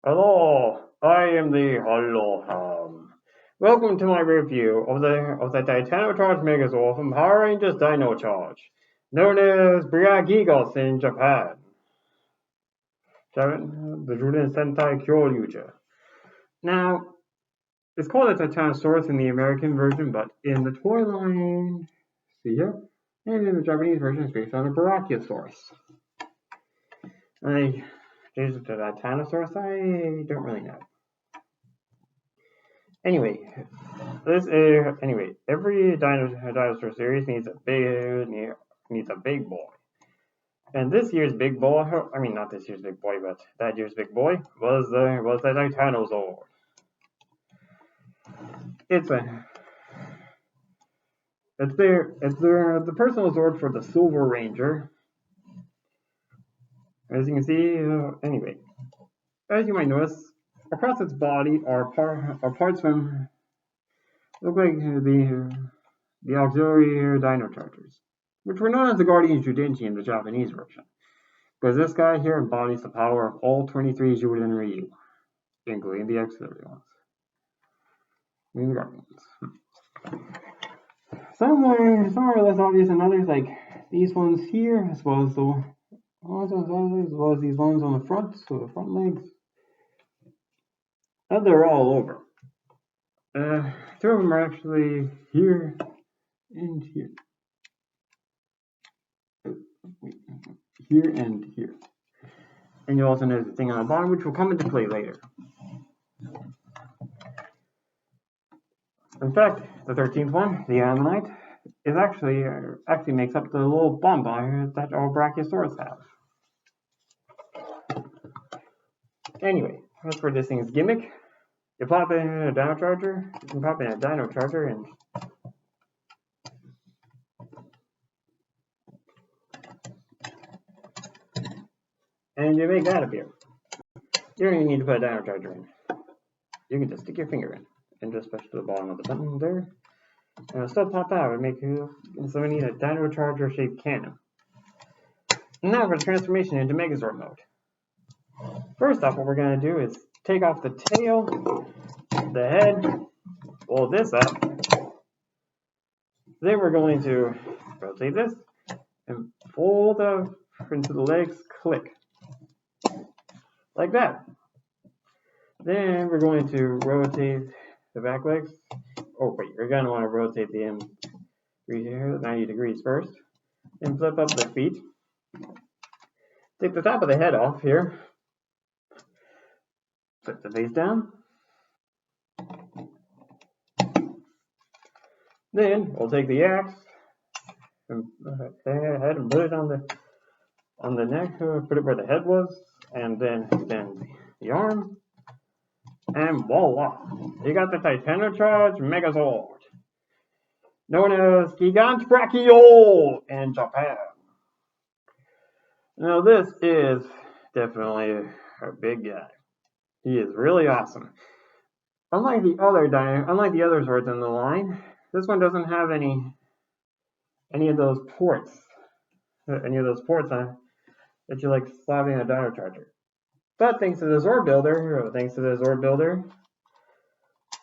Hello, I am the Hollow. Welcome to my review of the Titano Charge Megazord from Power Rangers Dino Charge, known as Briagigos in Japan. The Juden Sentai Kyoryuja. Now, it's called a Titanosaurus in the American version, but in the toy line, see here, and in the Japanese version, it's based on a Brachiosaurus. Is it the Titanosaurus? I don't really know. Anyway, every dinosaur series needs a big boy, and this year's big boy, I mean not this year's big boy, but that year's big boy was the Titanosaurid. It's the personal Zord for the Silver Ranger. As you can see, as you might notice, across its body are parts from look like the auxiliary Dino Chargers, which were known as the Guardians Judinchi in the Japanese version, because this guy here embodies the power of all 23 Juden Ryu, including the auxiliary ones. I mean the Guardians. Some are less obvious than others, like these ones here, as well as these ones on the front, so the front legs. And they're all over. Two of them are actually here and here. Here and here. And you also notice the thing on the bottom, which will come into play later. In fact, the 13th one, the Ammonite, is actually makes up the little bomb that all Brachiosaurus have. Anyway, as for this thing's gimmick, you pop in a Dino Charger, you can pop in a Dino Charger and you make that appear. You don't even need to put a Dino Charger in. You can just stick your finger in and just push to the bottom of the button there, and it'll still pop out and make you. So we need a Dino Charger shaped cannon. Now for the transformation into Megazord mode. First off, what we're going to do is take off the tail, the head, fold this up. Then we're going to rotate this and fold up into the legs, click. Like that. Then we're going to rotate the back legs. Oh wait, you're going to want to rotate the end 90 degrees first. Then flip up the feet. Take the top of the head off here. Flip the face down. Then we'll take the axe and head and put it on the neck, put it where the head was, and then extend the arm. And voila! You got the Titano Charge Megazord, known as Gigant Brachio in Japan. Now this is definitely a big guy. He is really awesome. Unlike the other Zords in the line, this one doesn't have any of those ports. That you like slapping a Dino Charger. But thanks to the Zord Builder,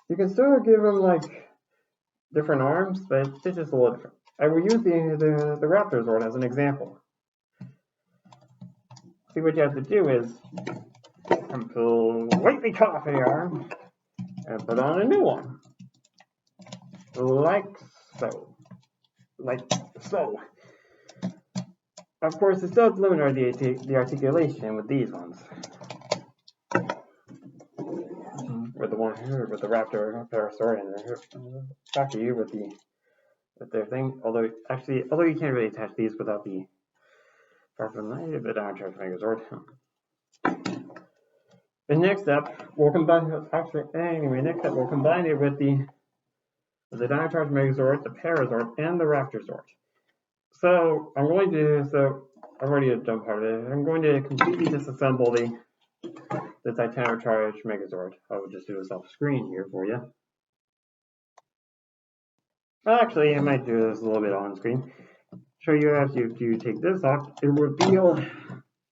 you can still give him like different arms, but it's just a little different. I will use the Raptor Zord as an example. See, what you have to do is completely cut off the arm and put on a new one, like so. Of course, it does limit the articulation with these ones. With the one here, with the Raptor Parasaur, and back to you with their thing. Although you can't really attach these without the Dino Charge Megazord. And next up, we'll combine it with the Dino Charge Megazord, the Parazord, and the Raptor Zord. So I've already done part of it. I'm going to completely disassemble the Titano Charge Megazord. I will just do this off screen here for you. Actually, I might do this a little bit on screen. Show you after you take this off, it will reveal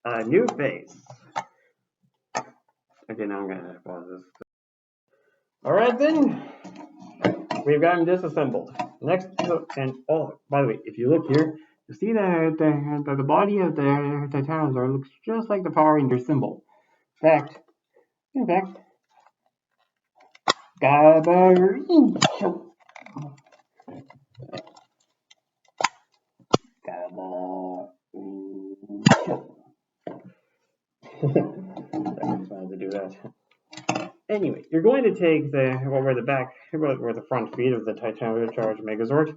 a new face. Okay, now I'm gonna pause this. Alright then, we've gotten disassembled. Next, and oh, by the way, if you look here, you see that the body of the Titanosaur looks just like the Power Ranger symbol. In fact, Gabarincho. I just wanted to do that. Anyway, you're going to take where the front feet of the Titano Charge Megazord,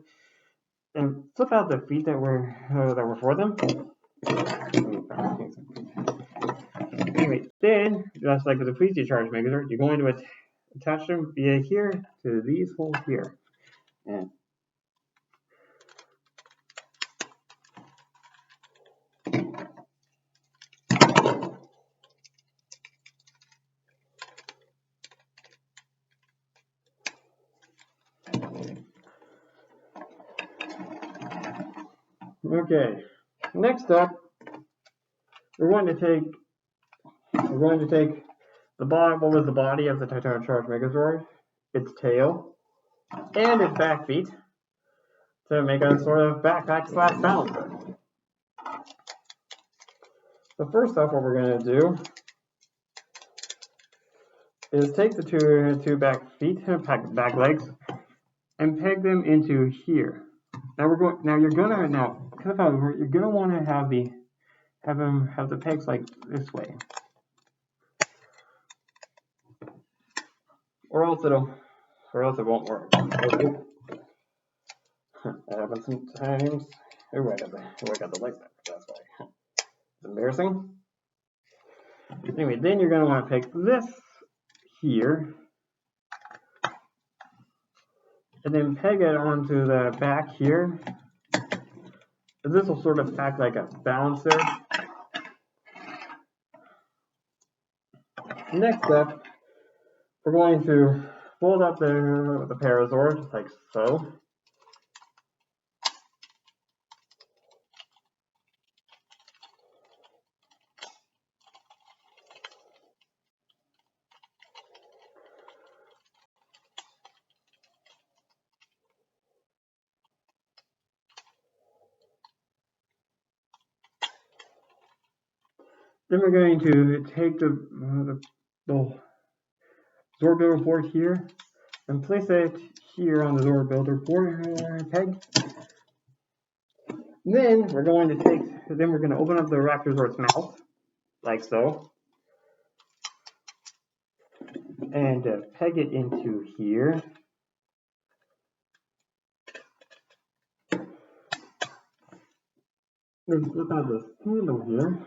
and flip out the feet that were for them. Anyway, then just like with the Titano Charge Megazord, you're going to attach them via here to these holes here. And okay, next up, we're going to take the body of the Titano Charge Megazord, its tail, and its back feet to make a sort of backpack / balancer. So first off, what we're going to do is take the two back feet, back legs, and peg them into here. You're gonna want to have the pegs like this way, or else it won't work. That happens sometimes. Oh, I got the legs back. That's why. It's embarrassing. Anyway, then you're gonna want to pick this here, and then peg it onto the back here. This will sort of act like a balancer. Next up, we're going to fold up the Parazord like so. Then we're going to take the Zord Builder board here and place it here on the Zord Builder board peg. Then we're going to open up the Raptorzord's mouth like so, and peg it into here. Then flip out this handle here.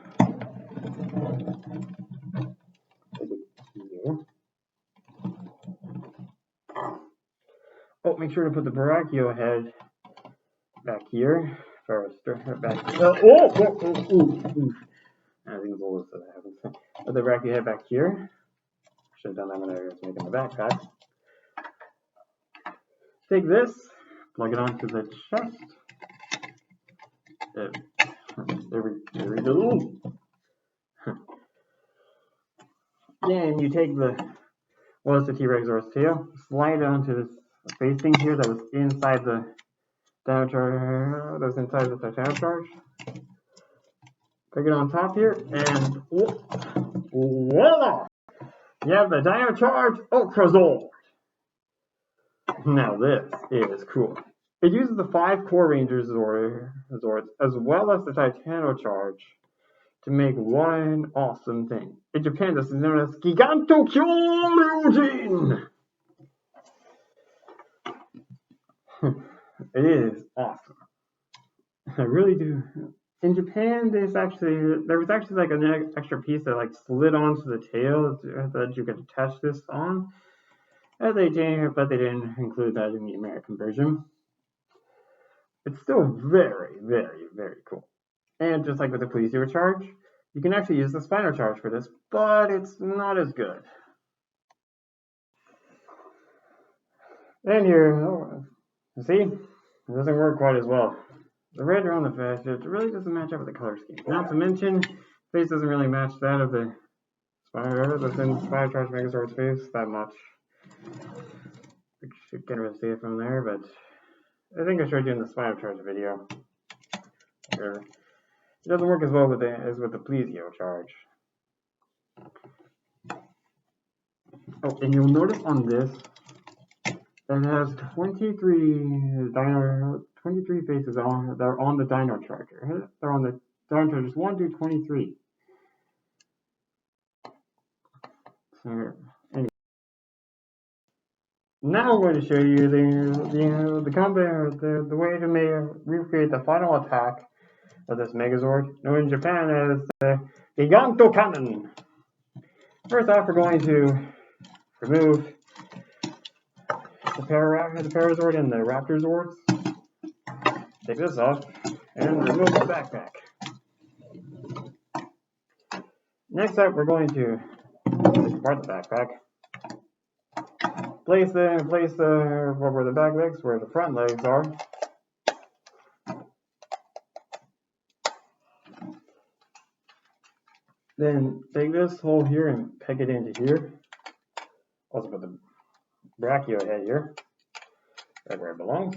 Oh, make sure to put the Brachio head back here. First, back. I think it's a little so that happens. Put the Brachio head back here. Should have done that when I was making the backpack. Take this, plug it onto the chest. There we go. Then you take the T-Rexor's tail, slide it onto this face thing here that was inside the Titano Charge. Put it on top here, and voila! You have the Titano Charge Megazord. Now this is cool. It uses the 5 core Ranger Zords as well as the Titano Charge to make one awesome thing. In Japan, this is known as Giganto Kyoryujin. It is awesome. I really do. In Japan, there was actually like an extra piece that like slid onto the tail that you could attach this on. But they didn't include that in the American version. It's still very, very, very cool. And just like with the Titano Charge, you can actually use the Spino Charge for this, but it's not as good. And here, see, it doesn't work quite as well. The red around the face, it really doesn't match up with the color scheme. Not to mention, the face doesn't really match that of the that's in Titano Charge Megazord space, that much. You can't really see it from there, but I think I showed you in the Titano Charge video. Here. It doesn't work as well with as with the Plesio charge. Oh, and you'll notice on this, it has 23 faces on. They're on the Dino Charger. They're on the Dino Chargers 1 through 23. So, anyway. Now I'm going to show you the way to recreate the final attack of this Megazord, known in Japan as the Giganto Cannon. First off, we're going to remove the Parazord and the Raptorzords. Take this off and remove the backpack. Next up, we're going to take apart the backpack. Place where the back legs, where the front legs are. Then take this hole here and peg it into here. Also put the brachio head here, right where it belongs.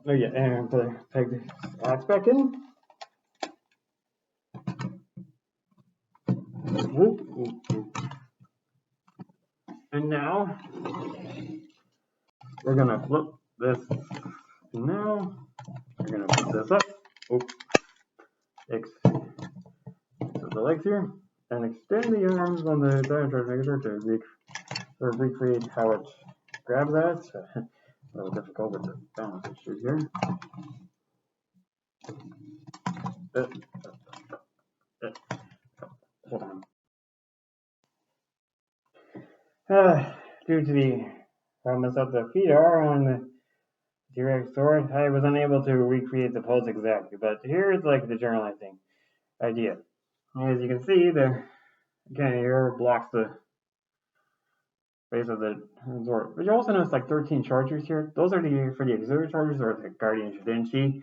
Oh yeah, and peg the axe back in. And now we're gonna flip this. Now we're gonna put this up. The legs here, and extend the arms on the Titano Charge Megazord to recreate how it grabs that. It's a little difficult with the balance issue here. Hold on. Due to the problems that the feet are on the T-Rex sword, I was unable to recreate the pose exactly, but here's like the generalizing idea. As you can see, the here blocks the base of the Zord. But you also notice like 13 chargers here. Those are for the auxiliary chargers or the Guardian Shidenshi.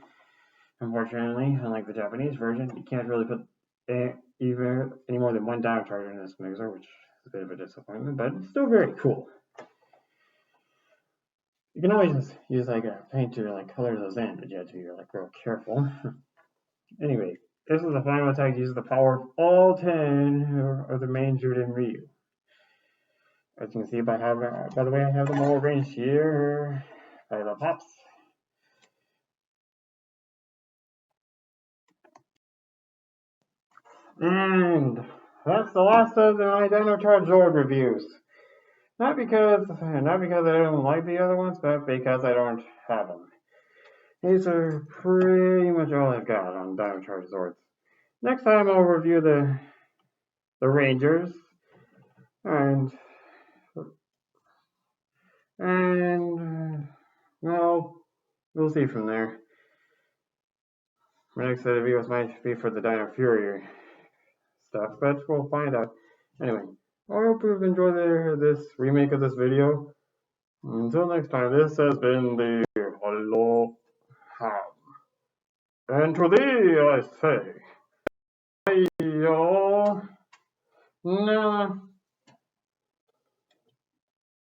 Unfortunately, unlike the Japanese version, you can't really put any more than one Dino Charger in this Megazord, which is a bit of a disappointment, but it's still very cool. You can always just use like a paint to like color those in, but you have to be like real careful. Anyway, this is the final attack. Uses the power of all 10 of the main Juden Ryu. As you can see, by the way, I have them all arranged here by the pops. And that's the last of my Titano Charge Zord reviews. Not because I don't like the other ones, but because I don't have them. These are pretty much all I've got on Titano Charge Zords. Next time I'll review the Rangers and well, we'll see from there. My next set of videos might be for the Dino Fury stuff, but we'll find out. Anyway, I hope you've enjoyed this remake of this video. Until next time, this has been the Hello Ham. And to thee I say, bye y'all. Nah.